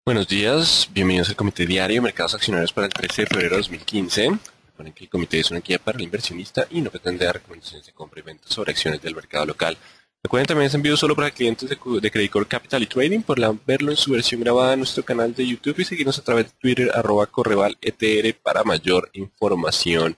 Buenos días, bienvenidos al Comité Diario de Mercados Accionarios para el 13 de febrero de 2015. Recuerden que el comité es una guía para el inversionista y no pretende dar recomendaciones de compra y venta sobre acciones del mercado local. Recuerden también es envío solo para clientes de Credit Corp Capital y Trading. Podrán verlo en su versión grabada en nuestro canal de YouTube y seguirnos a través de Twitter @correvaletr para mayor información.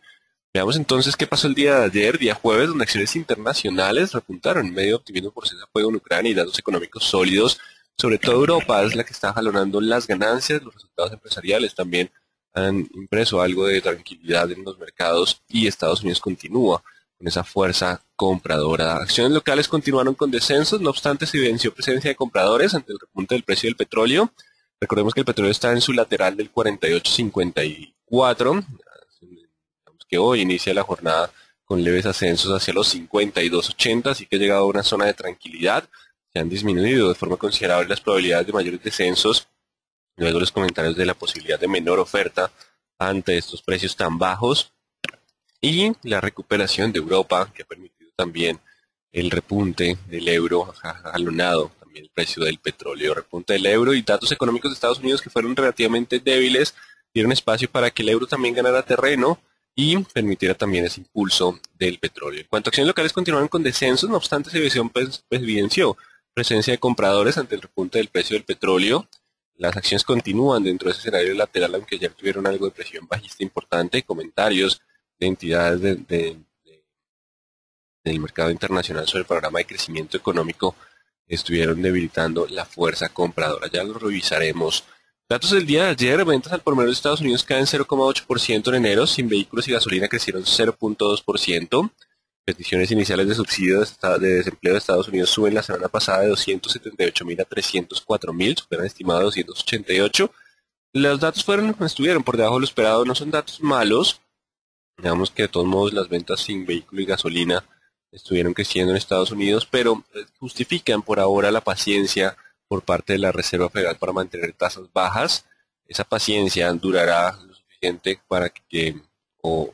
Veamos entonces qué pasó el día de ayer, día jueves, donde acciones internacionales repuntaron en medio de optimismo por cese al fuego en Ucrania y datos económicos sólidos. Sobre todo Europa es la que está jalonando las ganancias, los resultados empresariales también han impreso algo de tranquilidad en los mercados y Estados Unidos continúa con esa fuerza compradora. Acciones locales continuaron con descensos, no obstante se evidenció presencia de compradores ante el repunte del precio del petróleo. Recordemos que el petróleo está en su lateral del 48.54, que hoy inicia la jornada con leves ascensos hacia los 52.80, así que ha llegado a una zona de tranquilidad. Se han disminuido de forma considerable las probabilidades de mayores descensos, luego los comentarios de la posibilidad de menor oferta ante estos precios tan bajos y la recuperación de Europa, que ha permitido también el repunte del euro, ha jalonado también el precio del petróleo, repunte del euro y datos económicos de Estados Unidos que fueron relativamente débiles, dieron espacio para que el euro también ganara terreno y permitiera también ese impulso del petróleo. En cuanto a acciones locales continuaron con descensos, no obstante se evidenció presencia de compradores ante el repunte del precio del petróleo. Las acciones continúan dentro de ese escenario lateral, aunque ayer tuvieron algo de presión bajista importante, comentarios de entidades del mercado internacional sobre el programa de crecimiento económico estuvieron debilitando la fuerza compradora. Ya lo revisaremos. Datos del día de ayer, ventas al por menor de Estados Unidos caen 0,8% en enero, sin vehículos y gasolina crecieron 0,2%. Peticiones iniciales de subsidio de desempleo de Estados Unidos suben la semana pasada de 278.000 a 304.000, superan estimado de 288. Los datos estuvieron por debajo de lo esperado, no son datos malos. Digamos que de todos modos las ventas sin vehículo y gasolina estuvieron creciendo en Estados Unidos, pero justifican por ahora la paciencia por parte de la Reserva Federal para mantener tasas bajas. Esa paciencia durará lo suficiente para o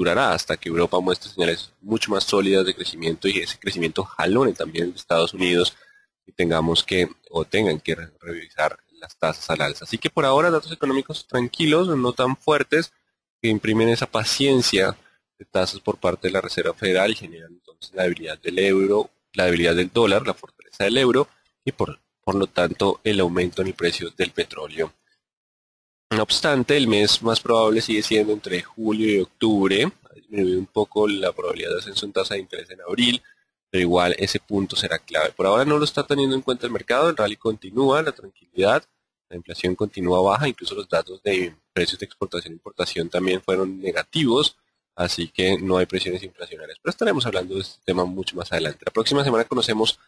durará hasta que Europa muestre señales mucho más sólidas de crecimiento y ese crecimiento jalone también en Estados Unidos y tengan que revisar las tasas al alza. Así que por ahora datos económicos tranquilos, no tan fuertes, que imprimen esa paciencia de tasas por parte de la Reserva Federal y generan entonces la debilidad del euro, la debilidad del dólar, la fortaleza del euro y por lo tanto el aumento en el precio del petróleo. No obstante, el mes más probable sigue siendo entre julio y octubre. Ha disminuido un poco la probabilidad de ascenso en tasa de interés en abril, pero igual ese punto será clave. Por ahora no lo está teniendo en cuenta el mercado, el rally continúa, la tranquilidad, la inflación continúa baja, incluso los datos de precios de exportación e importación también fueron negativos, así que no hay presiones inflacionarias. Pero estaremos hablando de este tema mucho más adelante. La próxima semana conoceremos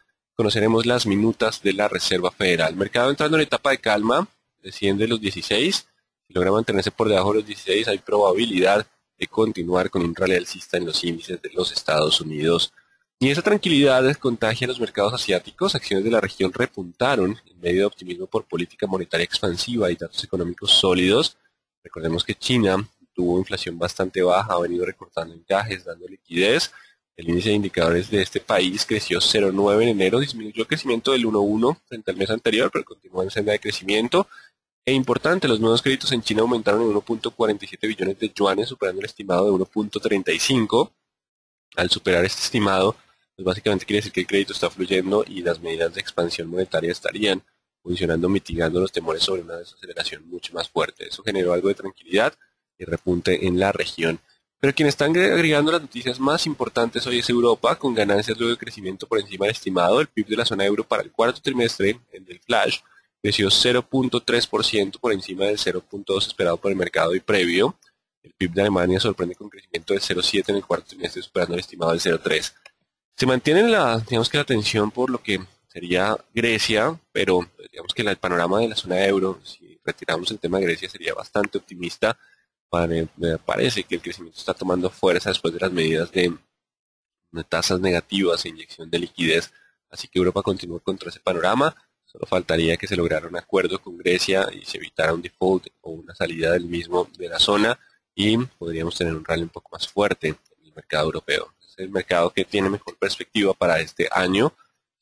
las minutas de la Reserva Federal. El mercado entrando en etapa de calma, desciende los 16. Si logra mantenerse por debajo de los 16, hay probabilidad de continuar con un rally alcista en los índices de los Estados Unidos. Y esa tranquilidad contagia a los mercados asiáticos. Acciones de la región repuntaron en medio de optimismo por política monetaria expansiva y datos económicos sólidos. Recordemos que China tuvo inflación bastante baja, ha venido recortando encajes, dando liquidez. El índice de indicadores de este país creció 0,9 en enero, disminuyó el crecimiento del 1,1 frente al mes anterior, pero continúa en senda de crecimiento. E importante, los nuevos créditos en China aumentaron en 1.47 billones de yuanes, superando el estimado de 1.35. Al superar este estimado, pues básicamente quiere decir que el crédito está fluyendo y las medidas de expansión monetaria estarían funcionando, mitigando los temores sobre una desaceleración mucho más fuerte. Eso generó algo de tranquilidad y repunte en la región. Pero quienes están agregando las noticias más importantes hoy es Europa, con ganancias luego de crecimiento por encima del estimado. El PIB de la zona euro para el cuarto trimestre, el del flash, creció 0.3% por encima del 0.2 esperado por el mercado y previo. El PIB de Alemania sorprende con crecimiento del 0.7 en el cuarto trimestre, superando el estimado del 0.3. Se mantiene digamos que la tensión por lo que sería Grecia, pero digamos que el panorama de la zona euro, si retiramos el tema de Grecia, sería bastante optimista. Me parece que el crecimiento está tomando fuerza después de las medidas de tasas negativas e inyección de liquidez. Así que Europa continúa contra ese panorama. Solo faltaría que se lograra un acuerdo con Grecia y se evitara un default o una salida del mismo de la zona y podríamos tener un rally un poco más fuerte en el mercado europeo. Es el mercado que tiene mejor perspectiva para este año,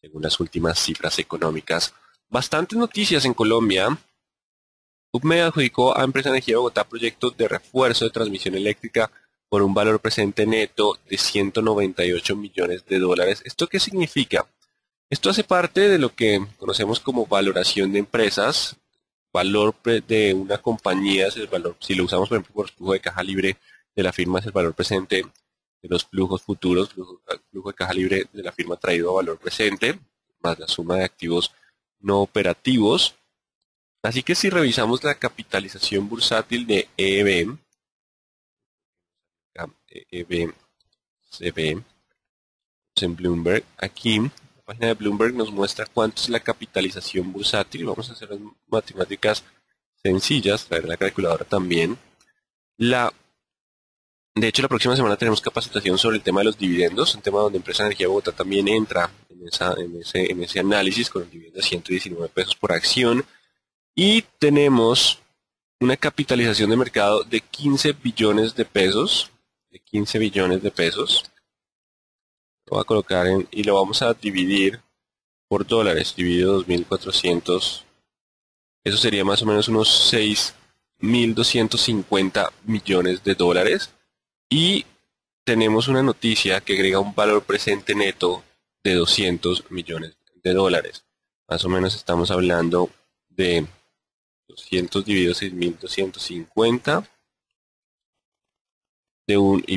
según las últimas cifras económicas. Bastantes noticias en Colombia. UPME adjudicó a Empresa Energía de Bogotá proyectos de refuerzo de transmisión eléctrica por un valor presente neto de 198 millones de dólares. ¿Esto qué significa? Esto hace parte de lo que conocemos como valoración de empresas, de una compañía, es el valor, si lo usamos por ejemplo por flujo de caja libre de la firma es el valor presente de los flujos futuros, flujo de caja libre de la firma traído a valor presente, más la suma de activos no operativos. Así que si revisamos la capitalización bursátil de EEB, EEB se ve en Bloomberg, aquí la página de Bloomberg nos muestra cuánto es la capitalización bursátil. Vamos a hacer las matemáticas sencillas, traer la calculadora también. De hecho, la próxima semana tenemos capacitación sobre el tema de los dividendos, un tema donde Empresa Energía Bogotá también entra en ese análisis con el dividendo de 119 pesos por acción. Y tenemos una capitalización de mercado de 15 billones de pesos, de 15 billones de pesos. Lo voy a colocar y lo vamos a dividir por dólares, dividido 2.400. Eso sería más o menos unos 6.250 millones de dólares. Y tenemos una noticia que agrega un valor presente neto de 200 millones de dólares. Más o menos estamos hablando de 200 dividido 6.250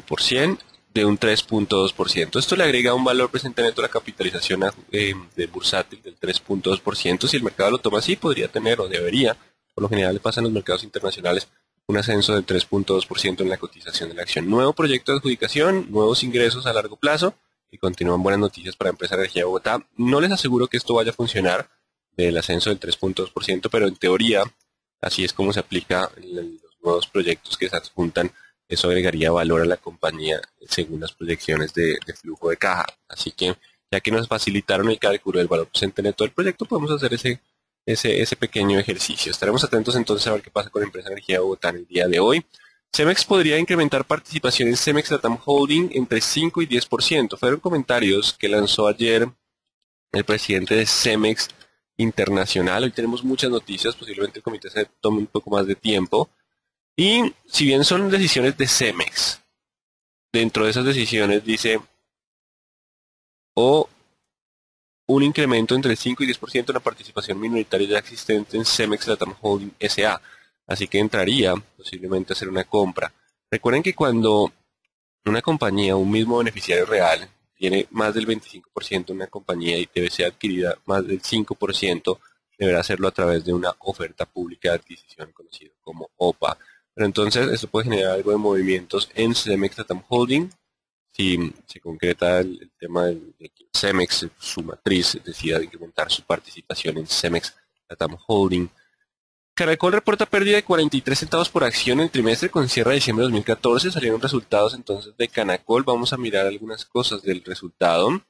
por 100 de un 3.2%. Esto le agrega un valor presente neto a la capitalización de bursátil del 3.2%. Si el mercado lo toma así, podría tener o debería, por lo general le pasa en los mercados internacionales, un ascenso del 3.2% en la cotización de la acción. Nuevo proyecto de adjudicación, nuevos ingresos a largo plazo y continúan buenas noticias para Empresa Energía de Bogotá. No les aseguro que esto vaya a funcionar del ascenso del 3.2%, pero en teoría así es como se aplica en los nuevos proyectos que se adjuntan. Eso agregaría valor a la compañía según las proyecciones de flujo de caja. Así que, ya que nos facilitaron el cálculo del valor presente neto del proyecto, podemos hacer ese pequeño ejercicio. Estaremos atentos entonces a ver qué pasa con Empresa Energía de Bogotá en el día de hoy. Cemex podría incrementar participación en Cemex Latam Holding entre 5 y 10%. Fueron comentarios que lanzó ayer el presidente de Cemex Internacional. Hoy tenemos muchas noticias, posiblemente el comité se tome un poco más de tiempo. Y si bien son decisiones de Cemex, dentro de esas decisiones dice o un incremento entre el 5 y 10% en la participación minoritaria ya existente en Cemex Latam Holding S.A. Así que entraría posiblemente a hacer una compra. Recuerden que cuando una compañía, un mismo beneficiario real, tiene más del 25% en una compañía y debe ser adquirida más del 5%, deberá hacerlo a través de una oferta pública de adquisición conocido como OPA. Pero entonces esto puede generar algo de movimientos en Cemex Latam Holding. Si se concreta el tema de que Cemex, su matriz, decida incrementar su participación en Cemex Latam Holding. Caracol reporta pérdida de 43 centavos por acción en el trimestre con cierre de diciembre de 2014. Salieron resultados entonces de Canacol. Vamos a mirar algunas cosas del resultado.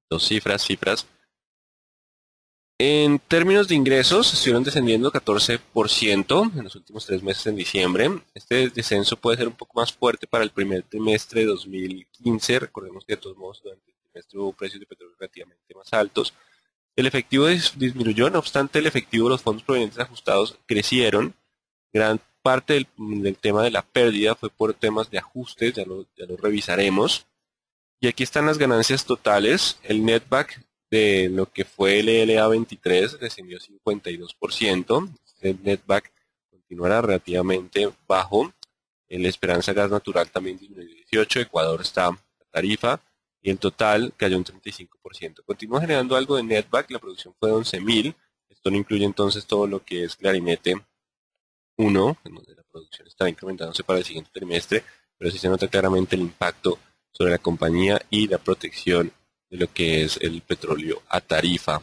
Dos cifras. En términos de ingresos, estuvieron descendiendo 14% en los últimos 3 meses en diciembre. Este descenso puede ser un poco más fuerte para el primer trimestre de 2015. Recordemos que de todos modos durante el trimestre hubo precios de petróleo relativamente más altos. El efectivo disminuyó, no obstante el efectivo de los fondos provenientes ajustados crecieron. Gran parte del tema de la pérdida fue por temas de ajustes, ya lo revisaremos. Y aquí están las ganancias totales. El netback de lo que fue el ELA 23 descendió 52%. El netback continuará relativamente bajo. El Esperanza Gas Natural también disminuyó 18%. Ecuador está a tarifa. Y el total cayó un 35%. Continúa generando algo de netback. La producción fue de 11.000. Esto no incluye entonces todo lo que es Clarinete 1, en donde la producción está incrementándose para el siguiente trimestre, pero sí se nota claramente el impacto sobre la compañía y la protección de lo que es el petróleo a tarifa.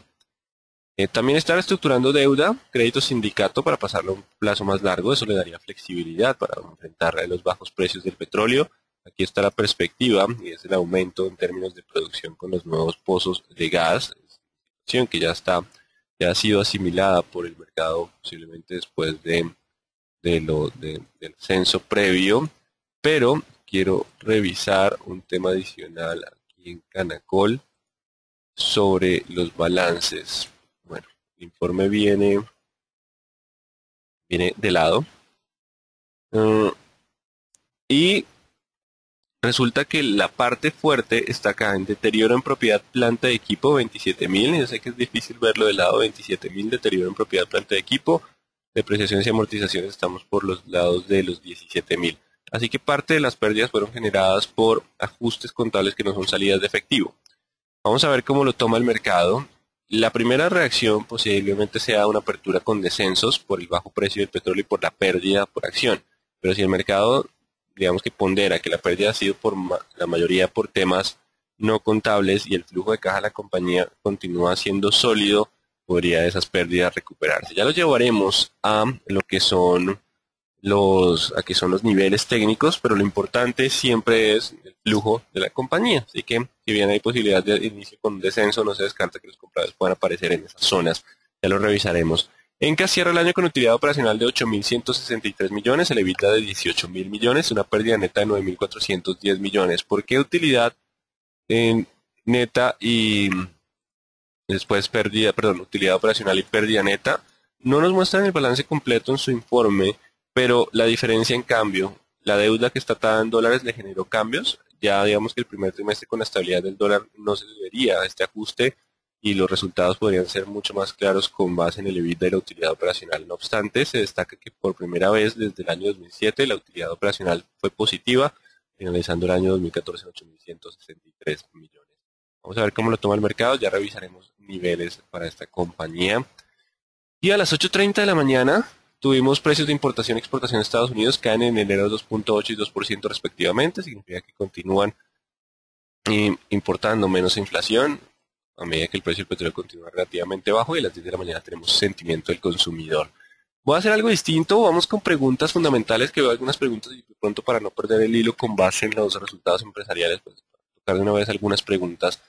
También está reestructurando deuda, crédito sindicato para pasarlo a un plazo más largo. Eso le daría flexibilidad para enfrentar los bajos precios del petróleo. Aquí está la perspectiva y es el aumento en términos de producción con los nuevos pozos de gas, situación que ya ha sido asimilada por el mercado posiblemente después del censo previo, pero quiero revisar un tema adicional aquí en Canacol sobre los balances. Bueno, el informe viene viene de lado. Mm, y resulta que la parte fuerte está acá en deterioro en propiedad planta de equipo 27.000. Yo sé que es difícil verlo del lado 27.000, deterioro en propiedad planta de equipo. Depreciaciones y amortizaciones estamos por los lados de los 17.000. Así que parte de las pérdidas fueron generadas por ajustes contables que no son salidas de efectivo. Vamos a ver cómo lo toma el mercado. La primera reacción posiblemente sea una apertura con descensos por el bajo precio del petróleo y por la pérdida por acción. Pero si el mercado, digamos que pondera que la pérdida ha sido por la mayoría por temas no contables y el flujo de caja de la compañía continúa siendo sólido, podría esas pérdidas recuperarse. Ya lo llevaremos a lo que son aquí son los niveles técnicos, pero lo importante siempre es el flujo de la compañía. Así que si bien hay posibilidad de inicio con un descenso, no se descarta que los compradores puedan aparecer en esas zonas. Ya lo revisaremos. Enca cierra el año con utilidad operacional de 8.163 millones, el EBITDA de 18.000 millones, una pérdida neta de 9.410 millones. ¿Por qué utilidad neta y después pérdida, perdón, utilidad operacional y pérdida neta? No nos muestran el balance completo en su informe, pero la diferencia en cambio, la deuda que está atada en dólares le generó cambios. Ya digamos que el primer trimestre con la estabilidad del dólar no se debería a este ajuste y los resultados podrían ser mucho más claros con base en el EBITDA y la utilidad operacional. No obstante, se destaca que por primera vez desde el año 2007 la utilidad operacional fue positiva, finalizando el año 2014 en 8.163 millones. Vamos a ver cómo lo toma el mercado, ya revisaremos niveles para esta compañía. Y a las 8:30 de la mañana tuvimos precios de importación y exportación de Estados Unidos caen en enero 2.8 y 2% respectivamente, significa que continúan importando menos inflación a medida que el precio del petróleo continúa relativamente bajo y a las 10 de la mañana tenemos sentimiento del consumidor. Voy a hacer algo distinto, vamos con preguntas fundamentales, que veo algunas preguntas y de pronto para no perder el hilo con base en los resultados empresariales, pues tocar de una vez algunas preguntas.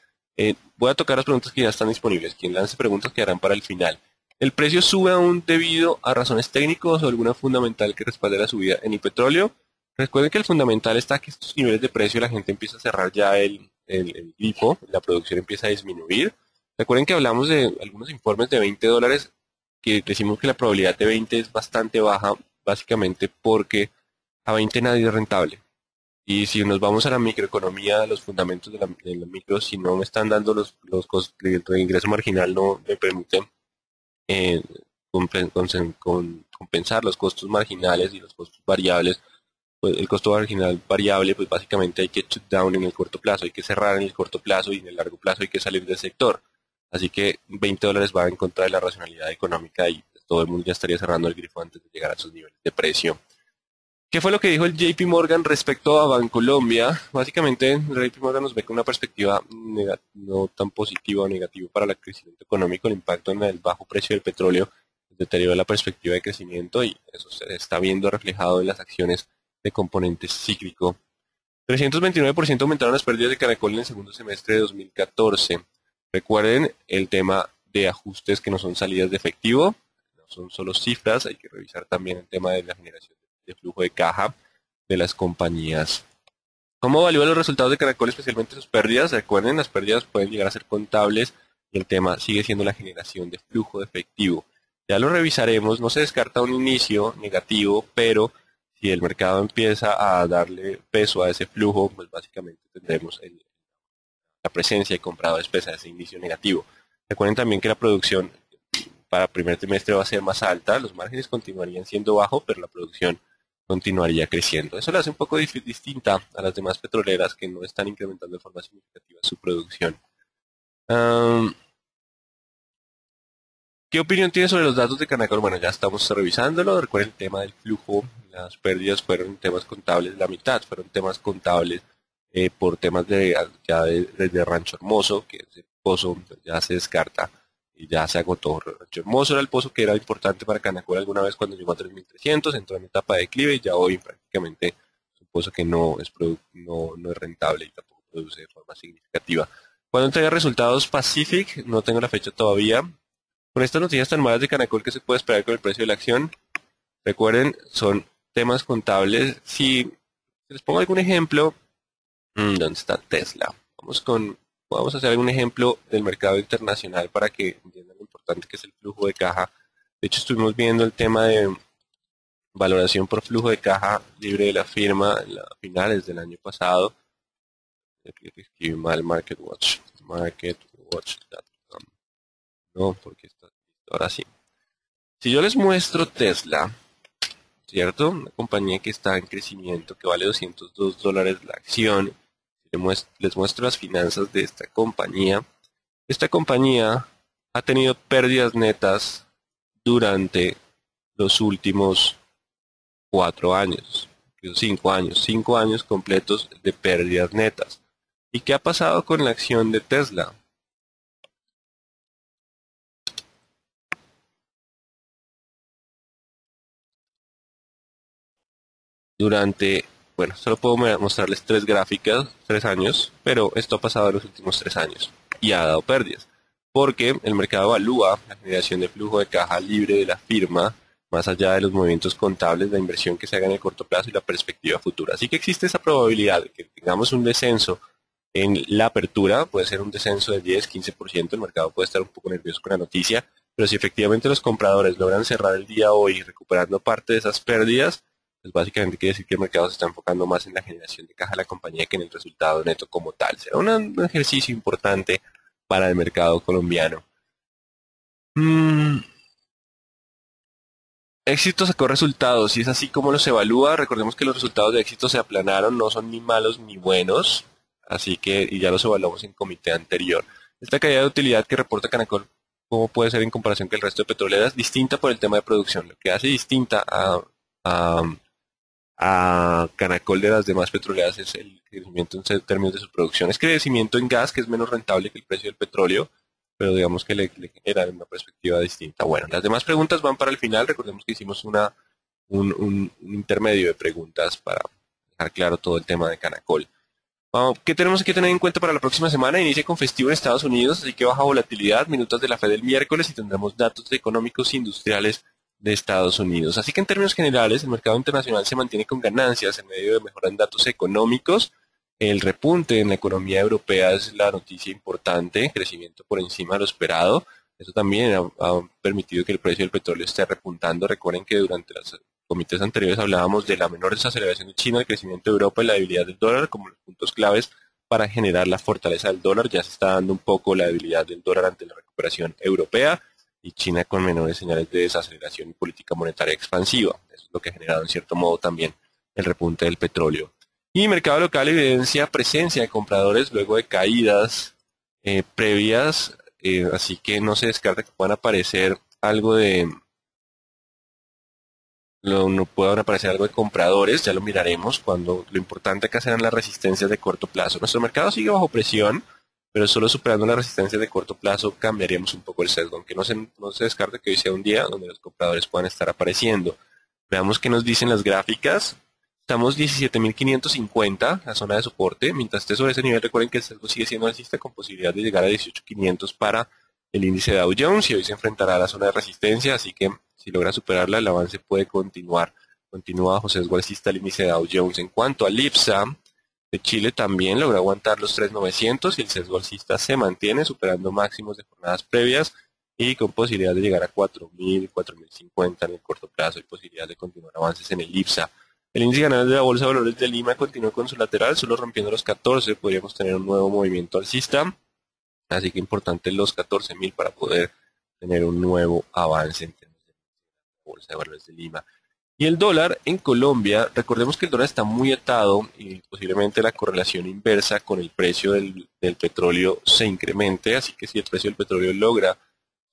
Voy a tocar las preguntas que ya están disponibles. Quien lance preguntas quedarán para el final. ¿El precio sube aún debido a razones técnicas o alguna fundamental que respalde la subida en el petróleo? Recuerden que el fundamental está que estos niveles de precio la gente empieza a cerrar ya el grifo, la producción empieza a disminuir. Recuerden que hablamos de algunos informes de $20, que decimos que la probabilidad de 20 es bastante baja, básicamente porque a 20 nadie es rentable. Y si nos vamos a la microeconomía, los fundamentos de la micro, si no me están dando los costos, el ingreso marginal no me permiten eh, compensar los costos marginales y los costos variables. Pues el costo marginal variable, pues básicamente hay que shut down en el corto plazo, hay que cerrar en el corto plazo y en el largo plazo hay que salir del sector. Así que $20 va en contra de la racionalidad económica y pues, todo el mundo ya estaría cerrando el grifo antes de llegar a esos niveles de precio. ¿Qué fue lo que dijo el JP Morgan respecto a Bancolombia? Básicamente, el JP Morgan nos ve con una perspectiva no tan positiva o negativa para el crecimiento económico, el impacto en el bajo precio del petróleo, el deterioro de la perspectiva de crecimiento y eso se está viendo reflejado en las acciones de componente cíclico. 329% aumentaron las pérdidas de Caracol en el segundo semestre de 2014. Recuerden el tema de ajustes que no son salidas de efectivo, no son solo cifras, hay que revisar también el tema de la generación de flujo de caja de las compañías. ¿Cómo evalúa los resultados de Caracol, especialmente sus pérdidas? Recuerden, las pérdidas pueden llegar a ser contables y el tema sigue siendo la generación de flujo de efectivo. Ya lo revisaremos, no se descarta un inicio negativo, pero si el mercado empieza a darle peso a ese flujo, pues básicamente tendremos la presencia de compradores pese a ese inicio negativo. Recuerden también que la producción para el primer trimestre va a ser más alta, los márgenes continuarían siendo bajos, pero la producción continuaría creciendo. Eso la hace un poco distinta a las demás petroleras que no están incrementando de forma significativa su producción. ¿Qué opinión tiene sobre los datos de Canacol? Bueno, ya estamos revisándolo. Recuerden el tema del flujo. Las pérdidas fueron temas contables, la mitad fueron temas contables por temas de Rancho Hermoso, que ese pozo ya se descarta y ya se agotó. Rancho Hermoso era el pozo que era importante para Canacol alguna vez cuando llegó a 3.300, entró en etapa de declive y ya hoy prácticamente es un pozo que no es rentable y tampoco produce de forma significativa. Cuando entrega resultados Pacific, no tengo la fecha todavía. Con estas noticias tan malas de Canacol, ¿qué se puede esperar con el precio de la acción? Recuerden, son temas contables. Si les pongo algún ejemplo, ¿dónde está Tesla? Vamos a hacer algún ejemplo del mercado internacional para que entiendan lo importante que es el flujo de caja. De hecho, estuvimos viendo el tema Valoración por flujo de caja libre de la firma en las finales del año pasado. Escribí mal MarketWatch. MarketWatch.com. No, porque está ahora sí. Si yo les muestro Tesla, ¿cierto? Una compañía que está en crecimiento, que vale $202 la acción. Les muestro las finanzas de esta compañía. Esta compañía ha tenido pérdidas netas durante los últimos 4 años, 5 años, 5 años completos de pérdidas netas. ¿Y qué ha pasado con la acción de Tesla? Durante, bueno, solo puedo mostrarles 3 gráficas, 3 años, pero esto ha pasado en los últimos 3 años y ha dado pérdidas, porque el mercado evalúa la generación de flujo de caja libre de la firma, más allá de los movimientos contables, la inversión que se haga en el corto plazo y la perspectiva futura. Así que existe esa probabilidad de que tengamos un descenso en la apertura, puede ser un descenso de 10-15%, el mercado puede estar un poco nervioso con la noticia, pero si efectivamente los compradores logran cerrar el día hoy recuperando parte de esas pérdidas, pues básicamente quiere decir que el mercado se está enfocando más en la generación de caja de la compañía que en el resultado neto como tal. Será un ejercicio importante para el mercado colombiano. Éxito sacó resultados y es así como los evalúa. Recordemos que los resultados de éxito se aplanaron, no son ni malos ni buenos, así que y ya los evaluamos en comité anterior. Esta caída de utilidad que reporta Canacol, ¿cómo puede ser en comparación con el resto de petroleras? Distinta por el tema de producción. Lo que hace distinta a, a Canacol de las demás petroleras es el crecimiento en términos de su producción. Es crecimiento en gas, que es menos rentable que el precio del petróleo, pero digamos que le genera una perspectiva distinta. Bueno, las demás preguntas van para el final. Recordemos que hicimos un intermedio de preguntas para dejar claro todo el tema de Canacol. ¿Qué tenemos que tener en cuenta para la próxima semana? Inicia con festivo en Estados Unidos, así que baja volatilidad, minutos de la Fed del miércoles y tendremos datos económicos e industriales de Estados Unidos. Así que en términos generales, el mercado internacional se mantiene con ganancias en medio de mejoras datos económicos. El repunte en la economía europea es la noticia importante, crecimiento por encima de lo esperado. Eso también ha permitido que el precio del petróleo esté repuntando. Recuerden que durante los comités anteriores hablábamos de la menor desaceleración de China, el crecimiento de Europa y la debilidad del dólar como los puntos claves para generar la fortaleza del dólar. Ya se está dando un poco la debilidad del dólar ante la recuperación europea y China con menores señales de desaceleración y política monetaria expansiva. Eso es lo que ha generado en cierto modo también el repunte del petróleo. Y mercado local evidencia presencia de compradores luego de caídas previas, así que no se descarta que puedan aparecer algo de no puedan aparecer algo de compradores, ya lo miraremos, cuando lo importante acá serán las resistencias de corto plazo. Nuestro mercado sigue bajo presión, pero solo superando las resistencias de corto plazo cambiaríamos un poco el sesgo, aunque no se descarta que hoy sea un día donde los compradores puedan estar apareciendo. Veamos qué nos dicen las gráficas. Estamos 17.550, la zona de soporte. Mientras esté sobre ese nivel, recuerden que el sesgo sigue siendo alcista con posibilidad de llegar a 18.500 para el índice Dow Jones y hoy se enfrentará a la zona de resistencia, así que si logra superarla, el avance puede continuar. Continúa bajo sesgo alcista el índice Dow Jones. En cuanto al IPSA de Chile, también logra aguantar los 3.900 y el sesgo alcista se mantiene superando máximos de jornadas previas y con posibilidad de llegar a 4.000, 4.050 en el corto plazo y posibilidad de continuar avances en el IPSA. El índice ganador de la Bolsa de Valores de Lima continúa con su lateral, solo rompiendo los 14, podríamos tener un nuevo movimiento alcista, así que importante los 14.000 para poder tener un nuevo avance en términos de la Bolsa de Valores de Lima. Y el dólar en Colombia, recordemos que el dólar está muy atado y posiblemente la correlación inversa con el precio del petróleo se incremente, así que si el precio del petróleo logra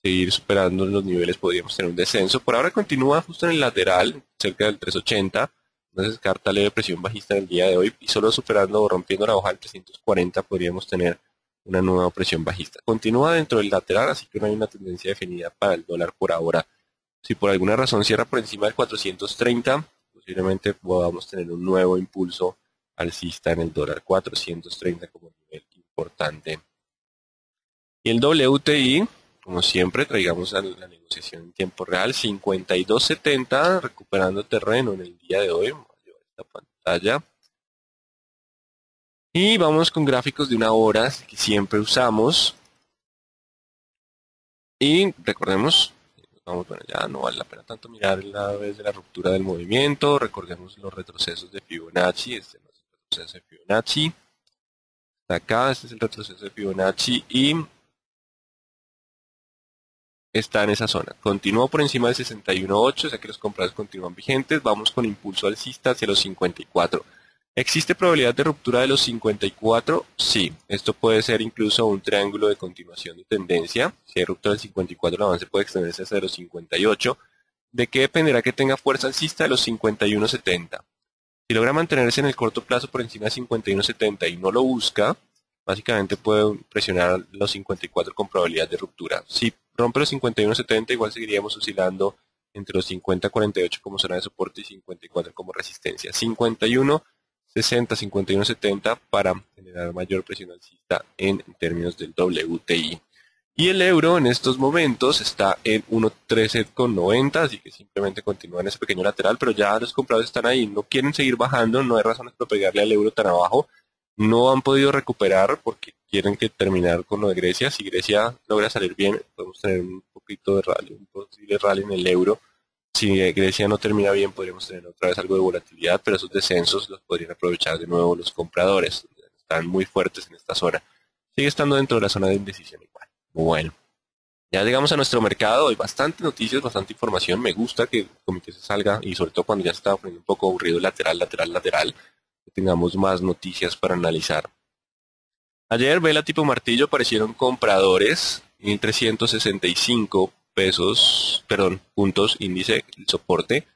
seguir superando los niveles podríamos tener un descenso. Por ahora continúa justo en el lateral, cerca del 380, no se descarta leve presión bajista en el día de hoy y solo superando o rompiendo la hoja del 340 podríamos tener una nueva presión bajista. Continúa dentro del lateral, así que no hay una tendencia definida para el dólar por ahora. Si por alguna razón cierra por encima del 430, posiblemente podamos tener un nuevo impulso alcista en el dólar 430 como nivel importante. Y el WTI, como siempre, traigamos a la negociación en tiempo real, 52.70, recuperando terreno en el día de hoy. Vamos a llevar esta pantalla. Y vamos con gráficos de una hora que siempre usamos. Y recordemos, vamos, bueno, ya no vale la pena tanto mirar la vez de la ruptura del movimiento. Recordemos los retrocesos de Fibonacci. Este no es el retroceso de Fibonacci. Está acá, este es el retroceso de Fibonacci y está en esa zona. Continuó por encima de 61.8, o sea que los compradores continúan vigentes. Vamos con impulso alcista hacia los 54. ¿Existe probabilidad de ruptura de los 54? Sí. Esto puede ser incluso un triángulo de continuación de tendencia. Si hay ruptura del 54, el avance puede extenderse hacia los 58. ¿De qué dependerá que tenga fuerza alcista? De los 51.70. Si logra mantenerse en el corto plazo por encima de 51.70 y no lo busca, básicamente puede presionar los 54 con probabilidad de ruptura. Si rompe los 51.70, igual seguiríamos oscilando entre los 50.48 como zona de soporte y 54 como resistencia. 51.60, 51.70 para generar mayor presión alcista en términos del WTI. Y el euro en estos momentos está en 1.1390, así que simplemente continúa en ese pequeño lateral, pero ya los compradores están ahí, no quieren seguir bajando, no hay razones para pegarle al euro tan abajo, no han podido recuperar porque quieren que terminar con lo de Grecia. Si Grecia logra salir bien, podemos tener un poquito de rally, un posible rally en el euro. Si Grecia no termina bien, podríamos tener otra vez algo de volatilidad, pero esos descensos los podrían aprovechar de nuevo los compradores, están muy fuertes en esta zona. Sigue estando dentro de la zona de indecisión igual. Bueno, ya llegamos a nuestro mercado, hay bastante noticias, bastante información, me gusta que el comité se salga y sobre todo cuando ya se está poniendo un poco aburrido lateral, que tengamos más noticias para analizar. Ayer vela tipo martillo aparecieron compradores, 1.365 pesos, perdón, puntos índice, el soporte,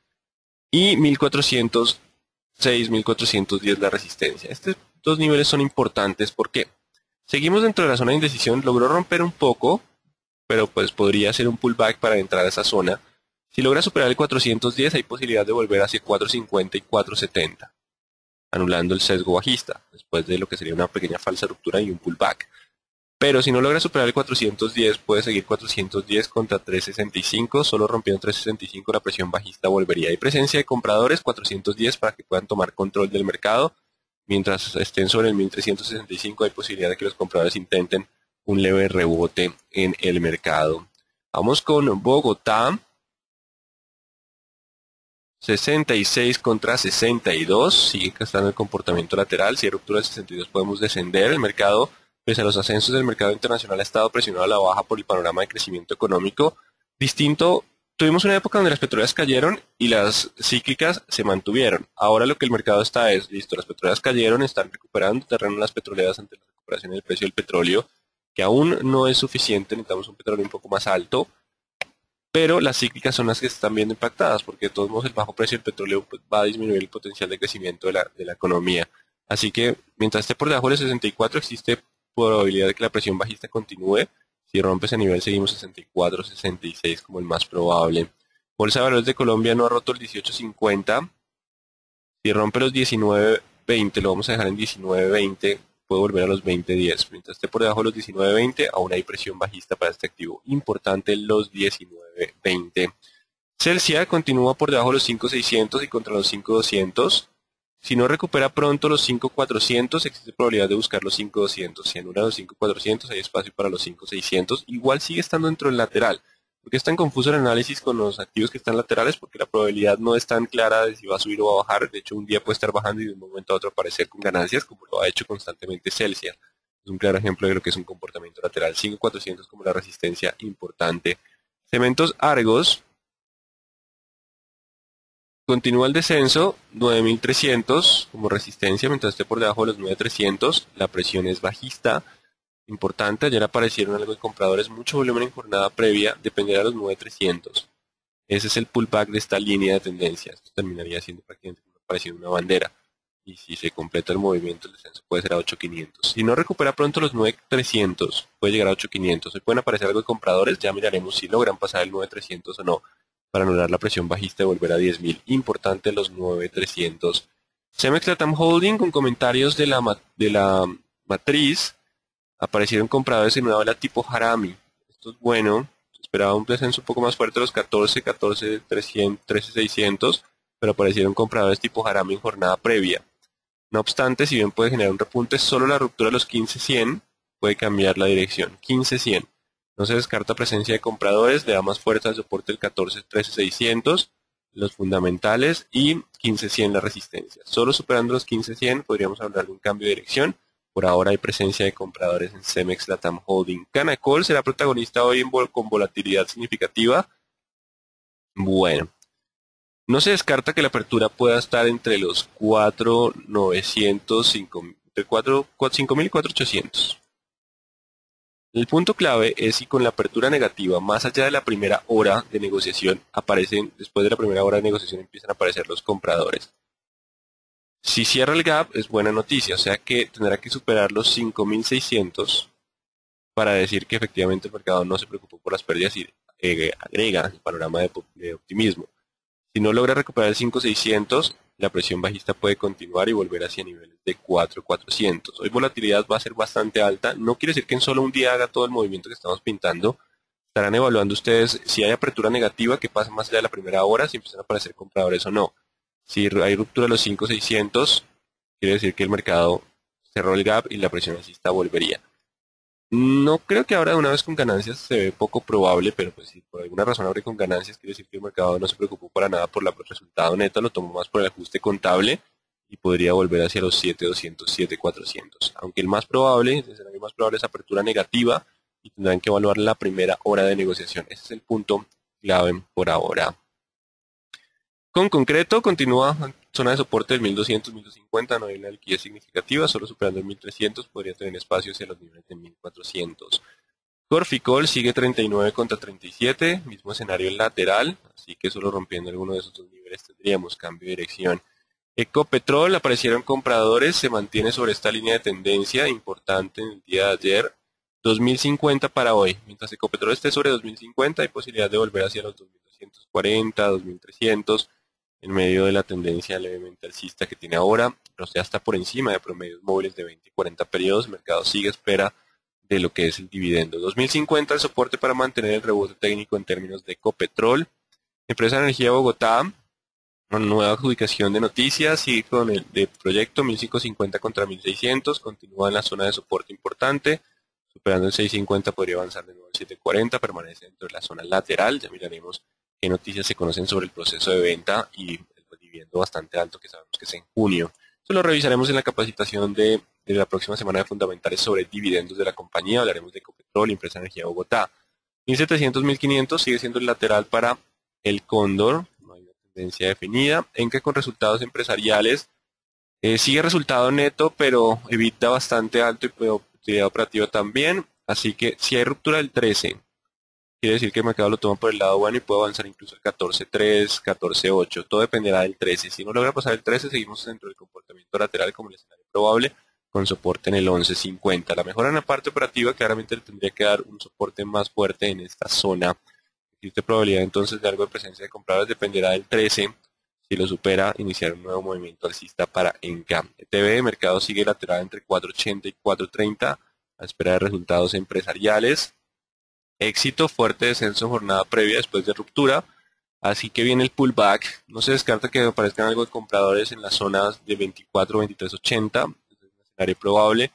y 1.406, 1.410 la resistencia. Estos dos niveles son importantes porque seguimos dentro de la zona de indecisión, logró romper un poco, pero pues podría ser un pullback para entrar a esa zona. Si logra superar el 410, hay posibilidad de volver hacia 450 y 470, anulando el sesgo bajista, después de lo que sería una pequeña falsa ruptura y un pullback. Pero si no logra superar el 410, puede seguir 410 contra 365, solo rompiendo 365 la presión bajista volvería. Hay presencia de compradores, 410 para que puedan tomar control del mercado. Mientras estén sobre el 1365 hay posibilidad de que los compradores intenten un leve rebote en el mercado. Vamos con Bogotá. 66 contra 62, sigue estando el comportamiento lateral. Si hay ruptura del 62 podemos descender. El mercado, pese a los ascensos del mercado internacional, ha estado presionado a la baja por el panorama de crecimiento económico. Distinto, tuvimos una época donde las petroleras cayeron y las cíclicas se mantuvieron. Ahora lo que el mercado está es, listo, las petroleras cayeron, están recuperando terreno las petroleras ante la recuperación del precio del petróleo, que aún no es suficiente, necesitamos un petróleo un poco más alto. Pero las cíclicas son las que se están viendo impactadas, porque de todos modos el bajo precio del petróleo pues, va a disminuir el potencial de crecimiento de la economía. Así que mientras esté por debajo de 64 existe probabilidad de que la presión bajista continúe. Si rompe ese nivel seguimos 64, 66 como el más probable. Bolsa de Valores de Colombia no ha roto el 18.50. Si rompe los 19.20 lo vamos a dejar en 19.20. Puede volver a los 20.10. Mientras esté por debajo de los 19.20, aún hay presión bajista para este activo. Importante los 19.20. Celsia continúa por debajo de los 5.600 y contra los 5.200. Si no recupera pronto los 5.400, existe probabilidad de buscar los 5.200. Si anula los 5.400, hay espacio para los 5.600. Igual sigue estando dentro del lateral. ¿Por qué es tan confuso el análisis con los activos que están laterales? Porque la probabilidad no es tan clara de si va a subir o va a bajar. De hecho, un día puede estar bajando y de un momento a otro aparecer con ganancias, como lo ha hecho constantemente Celsia. Es un claro ejemplo de lo que es un comportamiento lateral. 5.400 como la resistencia importante. Cementos Argos. Continúa el descenso, 9.300 como resistencia, mientras esté por debajo de los 9.300. La presión es bajista. Importante, ayer aparecieron algo de compradores, mucho volumen en jornada previa, dependerá de los 9.300. Ese es el pullback de esta línea de tendencia. Esto terminaría siendo prácticamente pareciendo una bandera. Y si se completa el movimiento, el descenso puede ser a 8.500. Si no recupera pronto los 9.300, puede llegar a 8.500. Hoy pueden aparecer algo de compradores, ya miraremos si logran pasar el 9.300 o no, para anular la presión bajista y volver a 10.000. Importante los 9.300. Cemex Latam Holding con comentarios de la matriz. Aparecieron compradores en una vela tipo Harami. Esto es bueno. Se esperaba un descenso un poco más fuerte de los 13.600, pero aparecieron compradores tipo Harami en jornada previa. No obstante, si bien puede generar un repunte, solo la ruptura de los 15.100 puede cambiar la dirección. 15.100. No se descarta presencia de compradores, le da más fuerza al soporte del 14-13-600, los fundamentales, y 15-100 la resistencia. Solo superando los 15-100 podríamos hablar de un cambio de dirección. Por ahora hay presencia de compradores en Cemex Latam Holding. Canacol será protagonista hoy con volatilidad significativa. Bueno, no se descarta que la apertura pueda estar entre los 4.900, entre 5.000 y 4.800. El punto clave es si con la apertura negativa, más allá de la primera hora de negociación, después de la primera hora de negociación empiezan a aparecer los compradores. Si cierra el gap es buena noticia, o sea que tendrá que superar los 5.600 para decir que efectivamente el mercado no se preocupó por las pérdidas y agrega el panorama de optimismo. Si no logra recuperar el 5.600, la presión bajista puede continuar y volver hacia niveles de 4.400. Hoy volatilidad va a ser bastante alta. No quiere decir que en solo un día haga todo el movimiento que estamos pintando. Estarán evaluando ustedes si hay apertura negativa, que pasa más allá de la primera hora, si empiezan a aparecer compradores o no. Si hay ruptura de los 5.600, quiere decir que el mercado cerró el gap y la presión bajista volvería. No creo que ahora de una vez con ganancias, se ve poco probable, pero pues si por alguna razón abre con ganancias, quiere decir que el mercado no se preocupó para nada por el resultado neto, lo tomó más por el ajuste contable y podría volver hacia los 7.200, 7.400. Aunque el escenario más probable es apertura negativa y tendrán que evaluar la primera hora de negociación. Ese es el punto clave por ahora. Con concreto, continúa en zona de soporte del 1200, 1250, no hay una liquidez significativa, solo superando el 1300 podría tener espacio hacia los niveles de 1400. Corficol sigue 39 contra 37, mismo escenario lateral, así que solo rompiendo alguno de esos dos niveles tendríamos cambio de dirección. Ecopetrol, aparecieron compradores, se mantiene sobre esta línea de tendencia importante en el día de ayer, 2050 para hoy. Mientras Ecopetrol esté sobre 2050 hay posibilidad de volver hacia los 2240, 2300, en medio de la tendencia levemente alcista que tiene ahora, pero ya está por encima de promedios móviles de 20 y 40 periodos. El mercado sigue a espera de lo que es el dividendo. 2050 el soporte para mantener el rebote técnico en términos de Ecopetrol. Empresa de Energía Bogotá, una nueva adjudicación de noticias y con el de proyecto 1550 contra 1600, continúa en la zona de soporte importante. Superando el 650 podría avanzar de nuevo al 740, permanece dentro de la zona lateral. Ya miraremos qué noticias se conocen sobre el proceso de venta y el dividendo bastante alto que sabemos que es en junio. Esto lo revisaremos en la capacitación de la próxima semana de fundamentales sobre dividendos de la compañía. Hablaremos de Ecopetrol, Empresa de Energía Bogotá. 1700, 1500 sigue siendo el lateral para el Cóndor. No hay una tendencia definida. Enca con resultados empresariales. Sigue resultado neto, pero evita bastante alto y utilidad operativa también. Así que si hay ruptura del 13, quiere decir que el mercado lo toma por el lado bueno y puede avanzar incluso el 14.3, 14.8. Todo dependerá del 13. Si no logra pasar el 13, seguimos dentro del comportamiento lateral como el escenario probable, con soporte en el 11.50. La mejora en la parte operativa claramente le tendría que dar un soporte más fuerte en esta zona. Existe probabilidad entonces de algo de presencia de compradores, dependerá del 13. Si lo supera, iniciar un nuevo movimiento alcista para Enca. ETB, mercado sigue lateral entre 4.80 y 4.30 a espera de resultados empresariales. Éxito, fuerte descenso en jornada previa después de ruptura. Así que viene el pullback. No se descarta que aparezcan algo de compradores en las zonas de 24, 23.80. Es un escenario probable.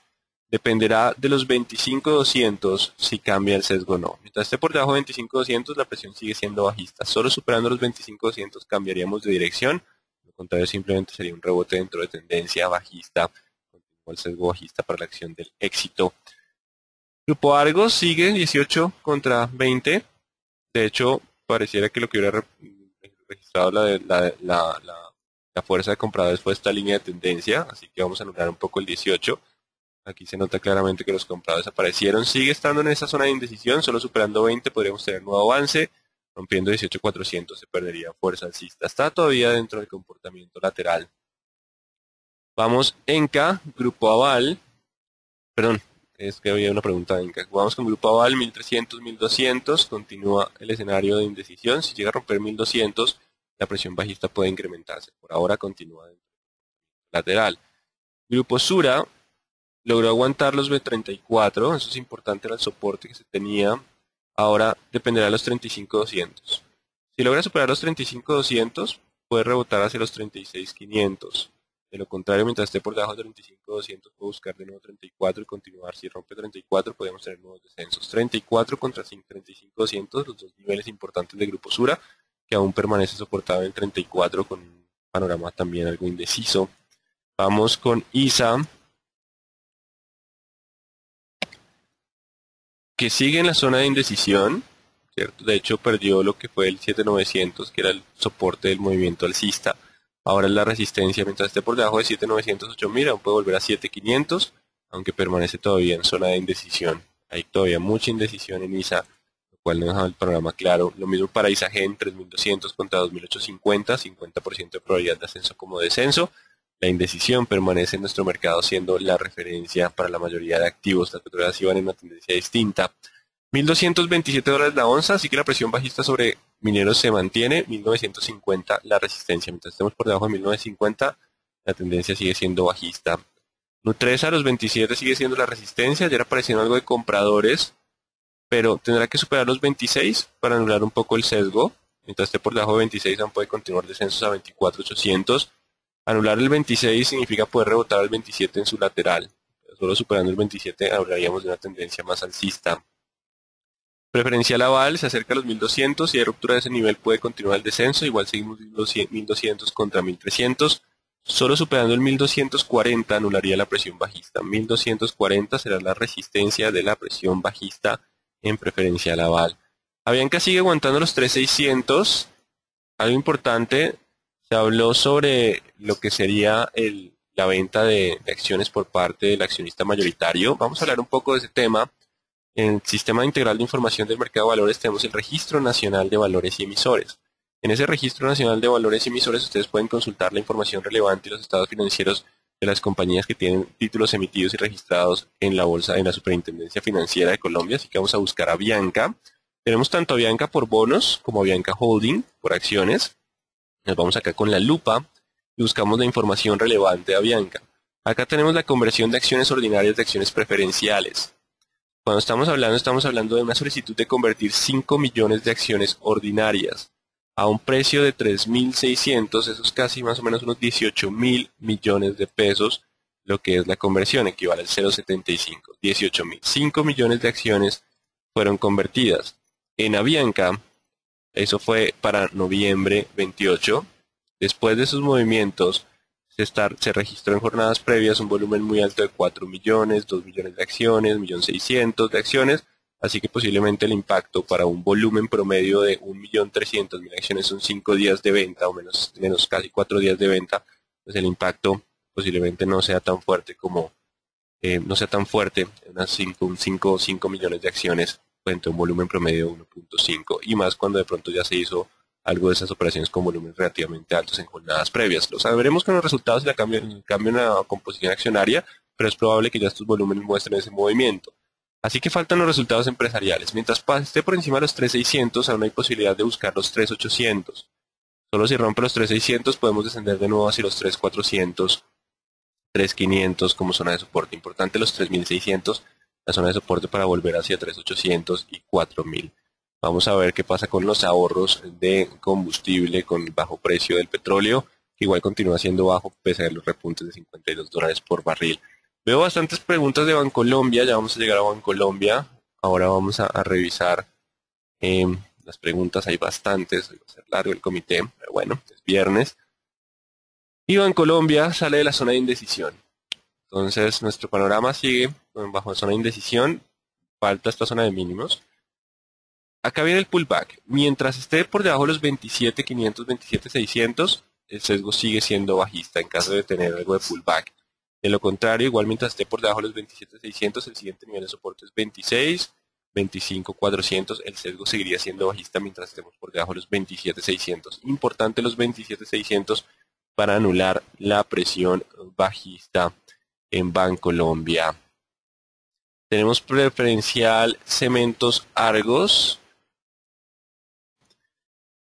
Dependerá de los 25.200 si cambia el sesgo o no. Mientras esté por debajo de 25.200, la presión sigue siendo bajista. Solo superando los 25.200 cambiaríamos de dirección. Lo contrario simplemente sería un rebote dentro de tendencia bajista. Continúa el sesgo bajista para la acción del éxito. Grupo Argos sigue 18 contra 20. De hecho, pareciera que lo que hubiera registrado la fuerza de compradores fue esta línea de tendencia. Así que vamos a anular un poco el 18. Aquí se nota claramente que los compradores aparecieron. Sigue estando en esa zona de indecisión. Solo superando 20 podríamos tener nuevo avance. Rompiendo 18.400 se perdería fuerza alcista. Está todavía dentro del comportamiento lateral. Vamos Enca, Grupo Aval. Perdón, es que había una pregunta de Enca. Vamos con Grupo Aval, 1300, 1200. Continúa el escenario de indecisión. Si llega a romper 1200, la presión bajista puede incrementarse. Por ahora continúa dentro del lateral. Grupo Sura logró aguantar los B34, eso es importante, era el soporte que se tenía. Ahora dependerá de los 35.200. Si logra superar los 35.200, puede rebotar hacia los 36.500. De lo contrario, mientras esté por debajo de 35.200, puedo buscar de nuevo 34 y continuar. Si rompe 34, podemos tener nuevos descensos. 34 contra 35.200, los dos niveles importantes del grupo Sura, que aún permanece soportado en 34 con un panorama también algo indeciso. Vamos con ISA, que sigue en la zona de indecisión, ¿cierto? De hecho, perdió lo que fue el 7.900, que era el soporte del movimiento alcista. Ahora es la resistencia, mientras esté por debajo de 7.908, mira, aún puede volver a 7.500, aunque permanece todavía en zona de indecisión. Hay todavía mucha indecisión en ISA, lo cual no deja el panorama claro. Lo mismo para ISAGEN, 3.200 contra 2.850, 50% de probabilidad de ascenso como descenso. La indecisión permanece en nuestro mercado siendo la referencia para la mayoría de activos. Las petroleras iban en una tendencia distinta. $1.227 la onza, así que la presión bajista sobre mineros se mantiene. 1950 la resistencia. Mientras estemos por debajo de 1950, la tendencia sigue siendo bajista. Nutresa, los 27 sigue siendo la resistencia. Ayer aparecieron algo de compradores, pero tendrá que superar los 26 para anular un poco el sesgo. Mientras esté por debajo de 26, aún puede continuar descensos a 24.800. Anular el 26 significa poder rebotar al 27 en su lateral. Solo superando el 27 hablaríamos de una tendencia más alcista. Preferencial aval se acerca a los 1200 y de ruptura de ese nivel puede continuar el descenso. Igual seguimos 1200 contra 1300. Solo superando el 1240 anularía la presión bajista. 1240 será la resistencia de la presión bajista en preferencial aval. Avianca sigue aguantando los 3600. Algo importante, se habló sobre lo que sería la venta de acciones por parte del accionista mayoritario. Vamos a hablar un poco de ese tema. En el Sistema Integral de Información del Mercado de Valores tenemos el Registro Nacional de Valores y Emisores. En ese Registro Nacional de Valores y Emisores ustedes pueden consultar la información relevante y los estados financieros de las compañías que tienen títulos emitidos y registrados en la bolsa, en la Superintendencia Financiera de Colombia. Así que vamos a buscar a Avianca. Tenemos tanto Avianca por bonos como Avianca Holding por acciones. Nos vamos acá con la lupa y buscamos la información relevante de Avianca. Acá tenemos la conversión de acciones ordinarias de acciones preferenciales. Cuando estamos hablando de una solicitud de convertir 5 millones de acciones ordinarias a un precio de 3.600, eso es casi más o menos unos 18.000 millones de pesos, lo que es la conversión, equivale al 0.75, 18.000. 5 millones de acciones fueron convertidas. En Avianca, eso fue para noviembre 28. Después de esos movimientos, se registró en jornadas previas un volumen muy alto de 4 millones, 2 millones de acciones, 1.600.000 de acciones, así que posiblemente el impacto para un volumen promedio de 1.300.000 acciones son 5 días de venta, o menos casi 4 días de venta, pues el impacto posiblemente no sea tan fuerte unas 5 millones de acciones frente a un volumen promedio de 1.5, y más cuando de pronto ya se hizo algo de esas operaciones con volúmenes relativamente altos en jornadas previas. Lo sabremos con los resultados del cambio en la composición accionaria, pero es probable que ya estos volúmenes muestren ese movimiento. Así que faltan los resultados empresariales. Mientras esté por encima de los 3.600, aún hay posibilidad de buscar los 3.800. Solo si rompe los 3.600 podemos descender de nuevo hacia los 3.400, 3.500 como zona de soporte. Importante los 3.600, la zona de soporte para volver hacia 3.800 y 4.000. Vamos a ver qué pasa con los ahorros de combustible con el bajo precio del petróleo, que igual continúa siendo bajo pese a los repuntes de $52 por barril. Veo bastantes preguntas de Bancolombia, ya vamos a llegar a Bancolombia. Ahora vamos a revisar las preguntas, hay bastantes, va a ser largo el comité, pero bueno, es viernes. Y Bancolombia sale de la zona de indecisión. Entonces nuestro panorama sigue bajo zona de indecisión, falta esta zona de mínimos. Acá viene el pullback. Mientras esté por debajo de los 27.500, 27.600, el sesgo sigue siendo bajista en caso de tener algo de pullback. De lo contrario, igual mientras esté por debajo de los 27.600, el siguiente nivel de soporte es 26, 25.400, el sesgo seguiría siendo bajista mientras estemos por debajo de los 27.600. Importante los 27.600 para anular la presión bajista en Bancolombia. Tenemos preferencial Cementos Argos.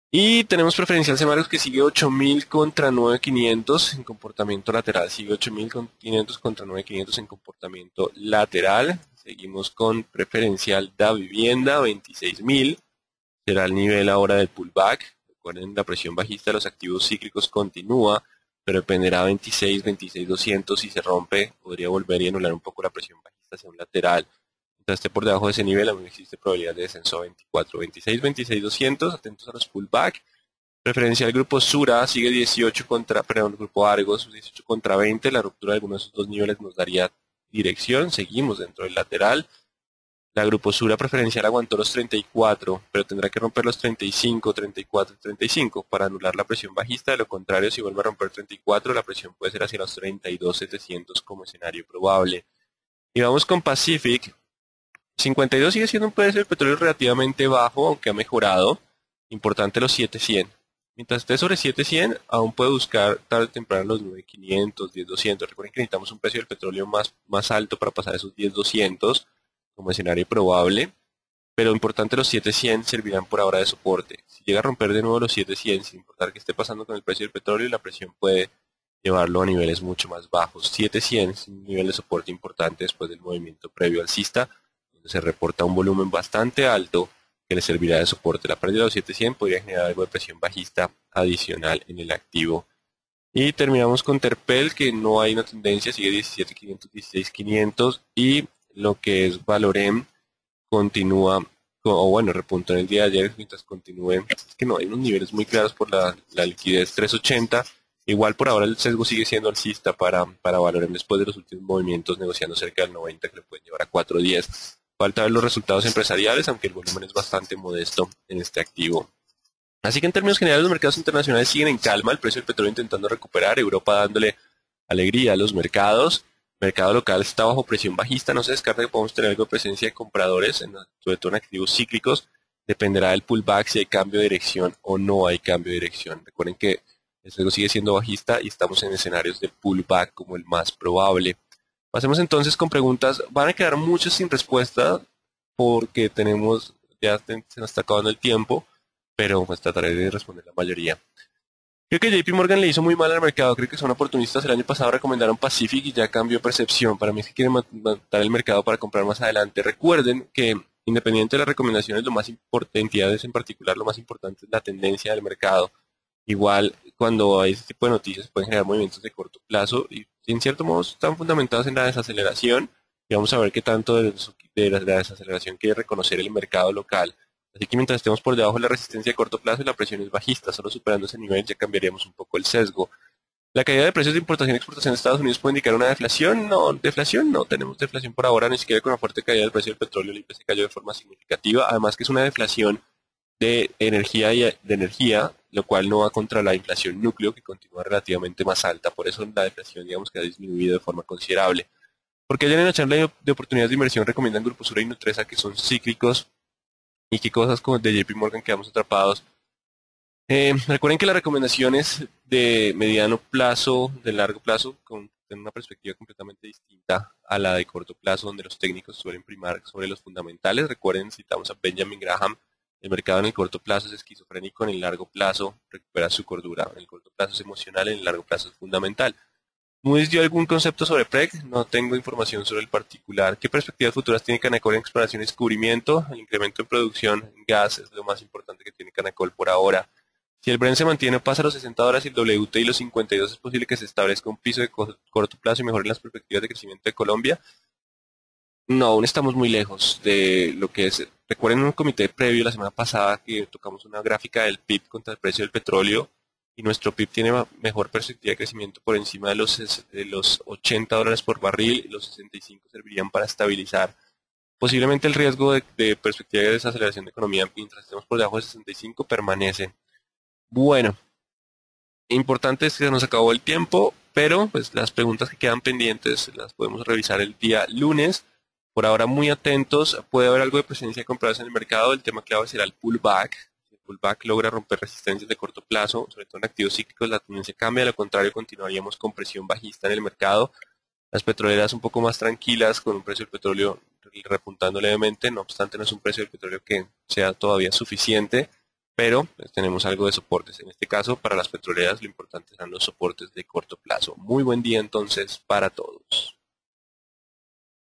Y tenemos preferencial Cementos que sigue 8.000 contra 9.500 en comportamiento lateral. Sigue 8.500 contra 9.500 en comportamiento lateral. Seguimos con preferencial Da Vivienda 26.000. Será el nivel ahora del pullback. Recuerden, la presión bajista de los activos cíclicos continúa. pero dependerá 26, 26, 200. Si se rompe, podría volver y anular un poco la presión bajista hacia un lateral. Mientras esté por debajo de ese nivel, aún existe probabilidad de descenso a 24, 26, 26, 200. Atentos a los pullback. Preferencial grupo Sura sigue 18 contra, perdón, grupo Argos 18 contra 20. La ruptura de alguno de esos dos niveles nos daría dirección. Seguimos dentro del lateral. La grupo Sura preferencial aguantó los 34, pero tendrá que romper los 35, 34 y 35 para anular la presión bajista. De lo contrario, si vuelve a romper 34, la presión puede ser hacia los 32,700 como escenario probable. Y vamos con Pacific. 52 sigue siendo un precio del petróleo relativamente bajo, aunque ha mejorado. Importante los 700. Mientras esté sobre 700, aún puede buscar tarde o temprano los 9,500, 10,200. Recuerden que necesitamos un precio del petróleo más alto para pasar esos 10,200 como escenario probable. Pero importante, los 700 servirán por ahora de soporte. Si llega a romper de nuevo los 700, sin importar qué esté pasando con el precio del petróleo, la presión puede llevarlo a niveles mucho más bajos. 700 es un nivel de soporte importante después del movimiento previo alcista, donde se reporta un volumen bastante alto que le servirá de soporte. La pérdida de los 700 podría generar algo de presión bajista adicional en el activo. Y terminamos con Terpel, que no hay una tendencia, sigue 17,500, 16,500. Y lo que es Valorem continúa, o bueno, repuntó en el día de ayer mientras continúe. Es que no hay unos niveles muy claros por la liquidez 380. Igual por ahora el sesgo sigue siendo alcista para Valorem después de los últimos movimientos negociando cerca del 90 que le pueden llevar a 4.10. Falta ver los resultados empresariales, aunque el volumen es bastante modesto en este activo. Así que en términos generales los mercados internacionales siguen en calma, el precio del petróleo intentando recuperar, Europa dándole alegría a los mercados. El mercado local está bajo presión bajista, no se descarta que podamos tener algo de presencia de compradores, sobre todo en activos cíclicos. Dependerá del pullback si hay cambio de dirección o no hay cambio de dirección. Recuerden que el sesgo sigue siendo bajista y estamos en escenarios de pullback como el más probable. Pasemos entonces con preguntas. Van a quedar muchas sin respuesta porque ya se nos está acabando el tiempo, pero pues trataré de responder la mayoría. Creo que JP Morgan le hizo muy mal al mercado. Creo que son oportunistas. El año pasado recomendaron Pacific y ya cambió percepción. Para mí es que quieren matar el mercado para comprar más adelante. Recuerden que independiente de las recomendaciones, lo más importante, entidades en particular, lo más importante es la tendencia del mercado. Igual, cuando hay este tipo de noticias pueden generar movimientos de corto plazo y en cierto modo están fundamentados en la desaceleración. Y vamos a ver qué tanto de la desaceleración quiere reconocer el mercado local. Así que mientras estemos por debajo de la resistencia de corto plazo y la presión es bajista, solo superando ese nivel ya cambiaríamos un poco el sesgo. ¿La caída de precios de importación y exportación de Estados Unidos puede indicar una deflación? No, deflación no, tenemos deflación por ahora, ni siquiera con la fuerte caída del precio del petróleo el IPC cayó de forma significativa, además que es una deflación de energía, lo cual no va contra la inflación núcleo que continúa relativamente más alta, por eso la deflación digamos que ha disminuido de forma considerable. Porque ayer en la charla de oportunidades de inversión recomiendan Grupo Sura y Nutresa que son cíclicos y qué cosas como de JP Morgan quedamos atrapados. Recuerden que las recomendaciones de mediano plazo, de largo plazo, tienen una perspectiva completamente distinta a la de corto plazo, donde los técnicos suelen primar sobre los fundamentales. Recuerden, citamos a Benjamin Graham, el mercado en el corto plazo es esquizofrénico, en el largo plazo recupera su cordura. En el corto plazo es emocional, en el largo plazo es fundamental. ¿Moody's dio algún concepto sobre PREC? No tengo información sobre el particular. ¿Qué perspectivas futuras tiene Canacol en exploración y descubrimiento? El incremento en producción en gas es lo más importante que tiene Canacol por ahora. Si el Brent se mantiene o pasa a los 60 dólares y el WTI los 52, es posible que se establezca un piso de corto plazo y mejoren las perspectivas de crecimiento de Colombia. No, aún estamos muy lejos de lo que es. Recuerden un comité previo la semana pasada que tocamos una gráfica del PIB contra el precio del petróleo y nuestro PIB tiene mejor perspectiva de crecimiento por encima de los 80 dólares por barril y los 65 servirían para estabilizar. Posiblemente el riesgo de perspectiva de desaceleración de economía mientras estemos por debajo de 65 permanece. Bueno, importante es que se nos acabó el tiempo, pero pues las preguntas que quedan pendientes las podemos revisar el día lunes. Por ahora muy atentos, puede haber algo de presencia de compradores en el mercado, el tema clave será el pullback. Si el pullback logra romper resistencias de corto plazo, sobre todo en activos cíclicos, la tendencia cambia, de lo contrario continuaríamos con presión bajista en el mercado. Las petroleras un poco más tranquilas, con un precio del petróleo repuntando levemente, no obstante no es un precio del petróleo que sea todavía suficiente, pero pues, tenemos algo de soportes. En este caso, para las petroleras lo importante serán los soportes de corto plazo. Muy buen día entonces para todos.